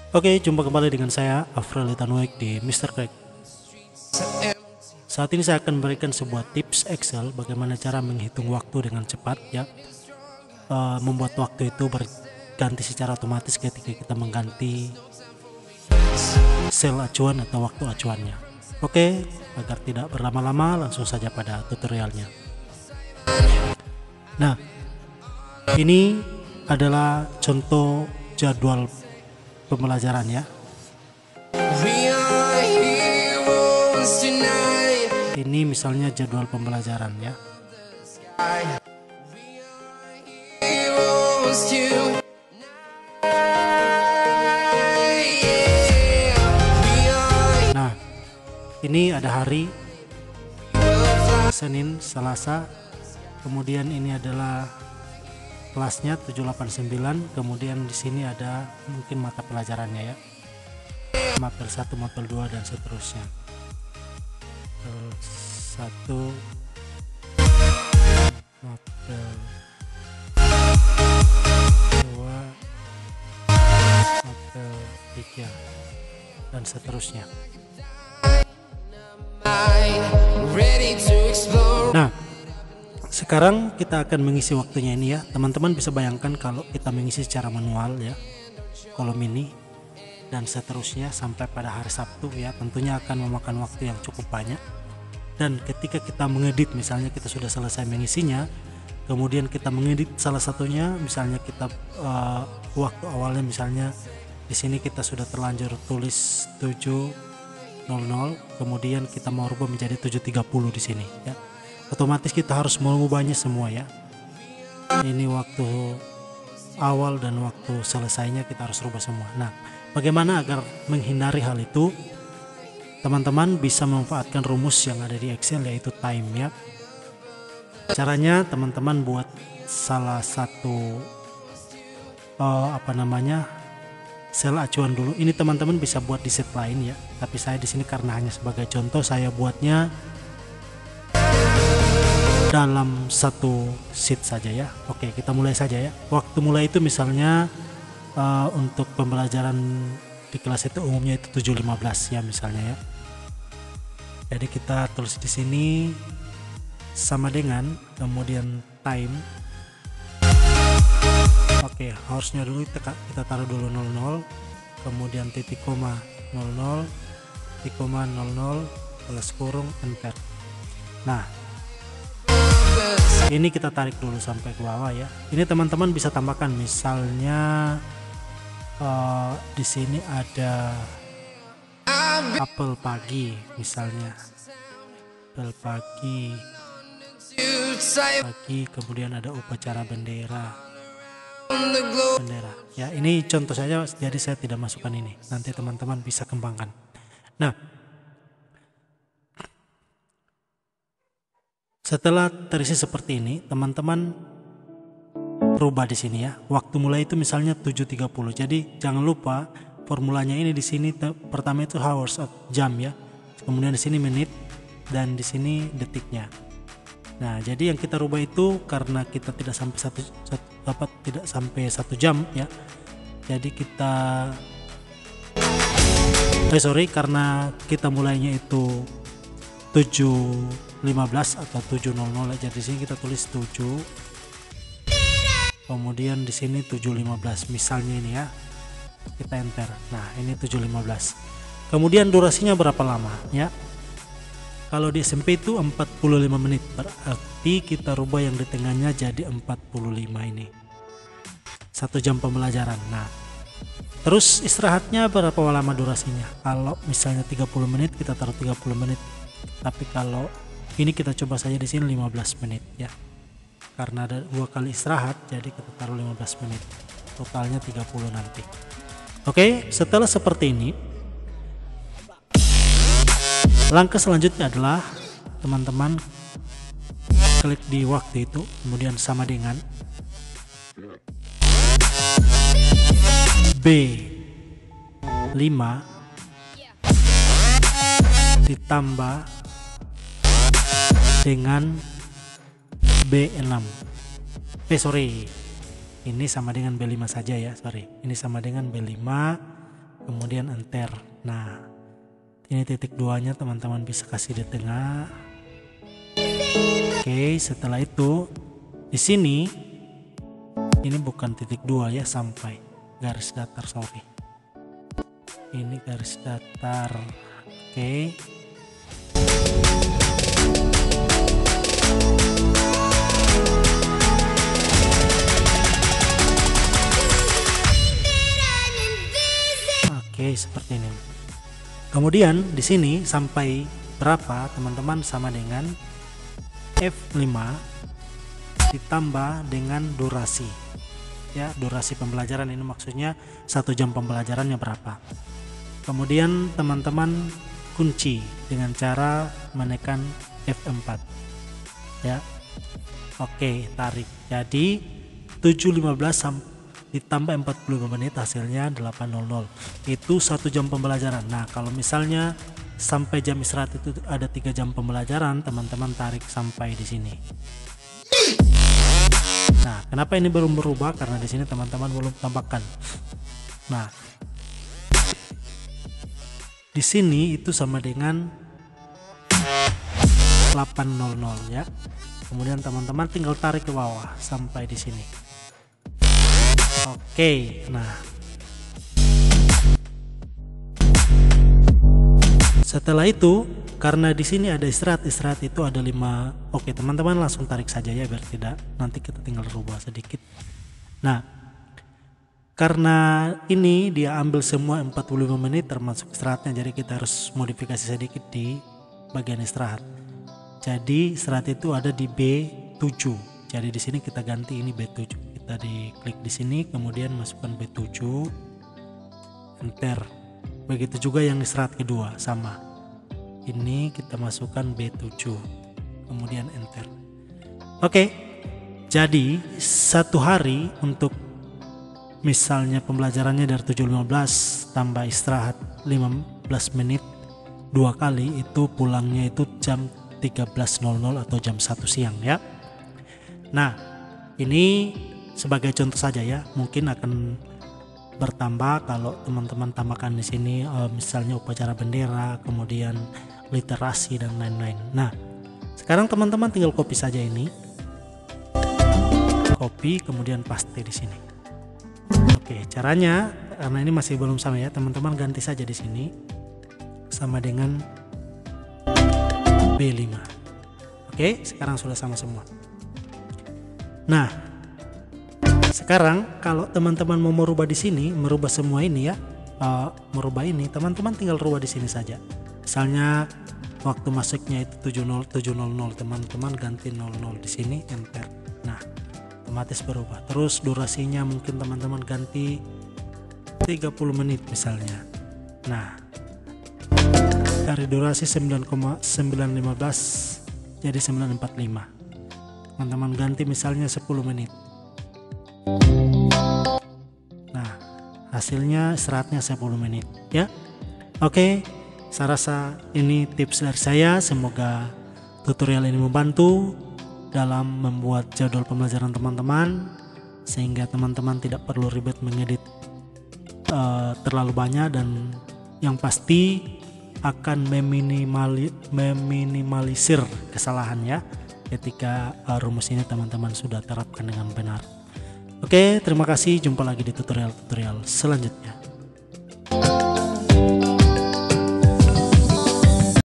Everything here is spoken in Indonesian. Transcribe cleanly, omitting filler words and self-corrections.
Oke, jumpa kembali dengan saya Afrel Tanwek di Mr. Crack. Saat ini saya akan memberikan sebuah tips Excel bagaimana cara menghitung waktu dengan cepat ya. Membuat waktu itu berganti secara otomatis ketika kita mengganti sel acuan atau waktu acuannya. Oke, agar tidak berlama-lama langsung saja pada tutorialnya. Nah, ini adalah contoh jadwal pembelajaran ya. Ini misalnya jadwal pembelajaran ya. Nah, ini ada hari Senin, Selasa, kemudian ini adalah kelasnya 789, kemudian di sini ada mungkin mata pelajarannya ya, mapel 1, mapel 2 dan seterusnya. Mapel 1, mapel 2, mapel 3 dan seterusnya. Nah, sekarang kita akan mengisi waktunya ini ya. Teman-teman bisa bayangkan kalau kita mengisi secara manual ya, kolom ini dan seterusnya sampai pada hari Sabtu ya, tentunya akan memakan waktu yang cukup banyak. Dan ketika kita mengedit, misalnya kita sudah selesai mengisinya, kemudian kita mengedit salah satunya, misalnya kita waktu awalnya misalnya di sini kita sudah terlanjur tulis 7.00, kemudian kita mau rubah menjadi 7.30 di sini ya. Otomatis kita harus mengubahnya semua ya. Ini waktu awal dan waktu selesainya kita harus rubah semua. Nah, bagaimana agar menghindari hal itu? Teman-teman bisa memanfaatkan rumus yang ada di Excel, yaitu time ya. Caranya teman-teman buat salah satu sel acuan dulu. Ini teman-teman bisa buat di set lain ya. Tapi saya di sini karena hanya sebagai contoh, saya buatnya dalam satu sheet saja ya. Oke, kita mulai saja ya. Waktu mulai itu misalnya untuk pembelajaran di kelas itu umumnya itu 7.15 ya misalnya ya. Jadi kita tulis di sini sama dengan kemudian time. Oke, harusnya dulu kita taruh dulu 00, kemudian titik koma 00, titik koma 00 plus kurung enter. Nah, ini kita tarik dulu sampai ke bawah ya. Ini teman-teman bisa tambahkan misalnya di sini ada apel pagi misalnya, apel pagi, kemudian ada upacara bendera ya. Ini contoh saja, jadi saya tidak masukkan ini, nanti teman-teman bisa kembangkan. Nah, setelah terisi seperti ini, teman-teman rubah di sini ya. Waktu mulai itu misalnya 7.30. Jadi jangan lupa formulanya ini di sini pertama itu hours atau jam ya. Kemudian di sini menit dan di sini detiknya. Nah, jadi yang kita rubah itu karena kita tidak sampai satu jam ya. Jadi kita karena kita mulainya itu 7.15 atau 7.00, jadi di sini kita tulis 7, kemudian di sini 7.15 misalnya ini ya, kita enter. Nah, ini 7.15. kemudian durasinya berapa lama ya? Kalau di SMP itu 45 menit, berarti kita rubah yang di tengahnya jadi 45 ini, 1 jam pembelajaran. Nah, terus istirahatnya berapa lama durasinya? Kalau misalnya 30 menit kita taruh 30 menit. Tapi kalau ini kita coba saja di sini 15 menit ya. Karena ada 2 kali istirahat, jadi kita taruh 15 menit. Totalnya 30 nanti. Oke, setelah seperti ini, langkah selanjutnya adalah teman-teman klik di waktu itu, kemudian sama dengan B5 ditambah dengan B6. Ini sama dengan B5 saja ya, ini sama dengan B5, kemudian enter. Nah, ini titik 2-nya teman-teman bisa kasih di tengah. Oke, setelah itu di sini ini bukan titik 2 ya, sampai garis datar, sorry. Ini garis datar. Oke. Oke, seperti ini. Kemudian di sini sampai berapa teman-teman, sama dengan F5 ditambah dengan durasi. Ya, durasi pembelajaran ini maksudnya 1 jam pembelajarannya berapa. Kemudian teman-teman kunci dengan cara menekan F4. Ya. Oke, tarik. Jadi 7.15 ditambah 45 menit hasilnya 8.00. Itu 1 jam pembelajaran. Nah, kalau misalnya sampai jam istirahat itu ada 3 jam pembelajaran, teman-teman tarik sampai di sini. Nah, kenapa ini belum berubah? Karena di sini teman-teman belum tambahkan. Nah, di sini itu sama dengan 8.00 ya. Kemudian teman-teman tinggal tarik ke bawah sampai di sini. Oke, nah setelah itu karena di sini ada istirahat itu ada 5. Oke, teman-teman langsung tarik saja ya biar tidak nanti kita tinggal rubah sedikit. Nah, karena ini dia ambil semua 45 menit termasuk istirahatnya, jadi kita harus modifikasi sedikit di bagian istirahat. Jadi istirahat itu ada di B7. Jadi di sini kita ganti ini B7. Kita diklik di sini, kemudian masukkan B7, enter. Begitu juga yang istirahat kedua, sama. Ini kita masukkan B7, kemudian enter. Oke, jadi 1 hari untuk misalnya pembelajarannya dari 7.15 tambah istirahat 15 menit 2 kali, itu pulangnya itu jam 13.00 atau jam 1 siang ya. Nah, ini sebagai contoh saja ya, mungkin akan bertambah kalau teman-teman tambahkan di sini misalnya upacara bendera, kemudian literasi dan lain-lain. Nah, sekarang teman-teman tinggal copy saja ini, copy kemudian paste di sini. Oke, caranya karena ini masih belum sama ya, teman-teman ganti saja di sini sama dengan B5. Oke, sekarang sudah sama semua. Nah, sekarang kalau teman-teman mau merubah di sini, merubah semua ini ya, merubah ini, teman-teman tinggal rubah di sini saja. Misalnya waktu masuknya itu 7.00, teman-teman ganti 00 di sini, enter. Nah, otomatis berubah. Terus durasinya mungkin teman-teman ganti 30 menit misalnya. Nah, dari durasi 9,915 jadi 945. Teman-teman ganti misalnya 10 menit. Nah, hasilnya istirahatnya 10 menit ya. Oke, saya rasa ini tips dari saya. Semoga tutorial ini membantu dalam membuat jadwal pembelajaran teman-teman, sehingga teman-teman tidak perlu ribet mengedit terlalu banyak, dan yang pasti akan meminimalisir kesalahan ya ketika rumus ini teman-teman sudah terapkan dengan benar. Oke, terima kasih. Jumpa lagi di tutorial-tutorial selanjutnya.